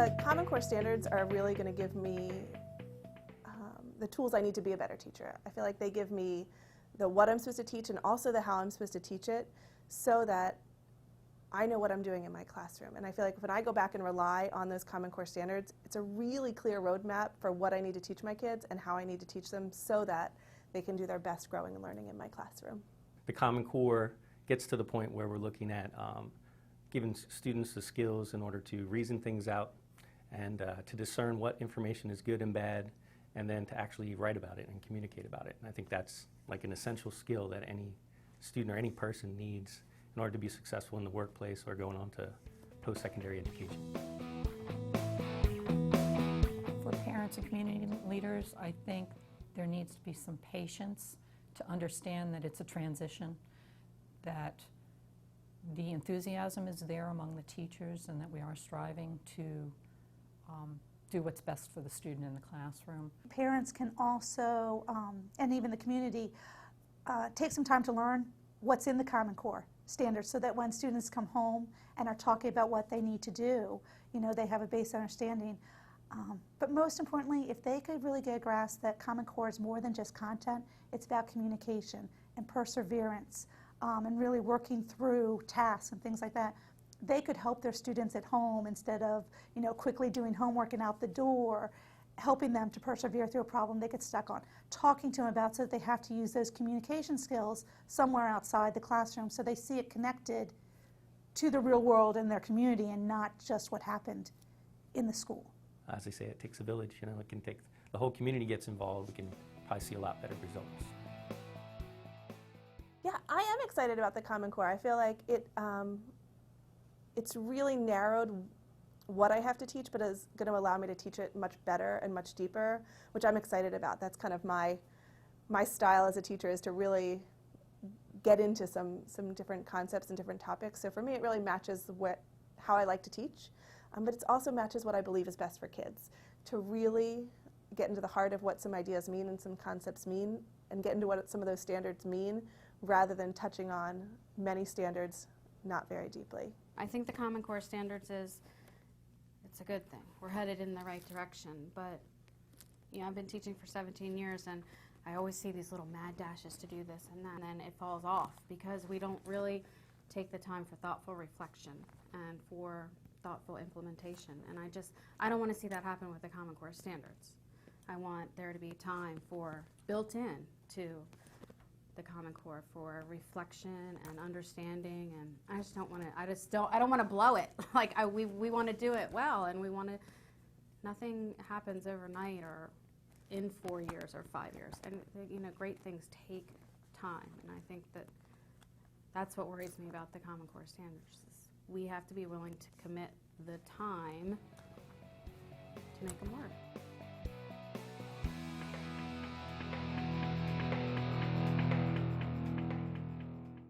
The Common Core standards are really going to give me the tools I need to be a better teacher. I feel like they give me the what I'm supposed to teach and also the how I'm supposed to teach it so that I know what I'm doing in my classroom. And I feel like when I go back and rely on those Common Core standards, it's a really clear roadmap for what I need to teach my kids and how I need to teach them so that they can do their best growing and learning in my classroom. The Common Core gets to the point where we're looking at giving students the skills in order to reason things out and to discern what information is good and bad, and then to actually write about it and communicate about it. And I think that's like an essential skill that any student or any person needs in order to be successful in the workplace or going on to post-secondary education. For parents and community leaders, I think there needs to be some patience to understand that it's a transition, that the enthusiasm is there among the teachers and that we are striving to do what's best for the student in the classroom. Parents can also, and even the community, take some time to learn what's in the Common Core standards so that when students come home and are talking about what they need to do, you know, they have a base understanding. But most importantly, if they could really get a grasp that Common Core is more than just content, it's about communication and perseverance and really working through tasks and things like that, they could help their students at home instead of, you know, quickly doing homework and out the door, helping them to persevere through a problem they get stuck on, talking to them about so that they have to use those communication skills somewhere outside the classroom so they see it connected to the real world and their community and not just what happened in the school. As I say, it takes a village. You know, it can take, the whole community gets involved, we can probably see a lot better results. Yeah, I am excited about the Common Core. I feel like it's really narrowed what I have to teach, but is going to allow me to teach it much better and much deeper, which I'm excited about. That's kind of my style as a teacher, is to really get into some different concepts and different topics. So for me, it really matches how I like to teach, but it also matches what I believe is best for kids, to really get into the heart of what some ideas mean and some concepts mean, and get into what some of those standards mean, rather than touching on many standards not very deeply. I think the Common Core standards it's a good thing. We're headed in the right direction, but you know, I've been teaching for 17 years and I always see these little mad dashes to do this and that, and then it falls off because we don't really take the time for thoughtful reflection and for thoughtful implementation. And I don't want to see that happen with the Common Core standards. I want there to be time for built in to the Common Core for reflection and understanding, and I don't want to blow it. Like we want to do it well, and nothing happens overnight or in 4 years or 5 years, and you know, great things take time, and I think that's what worries me about the Common Core standards. Is we have to be willing to commit the time to make them work.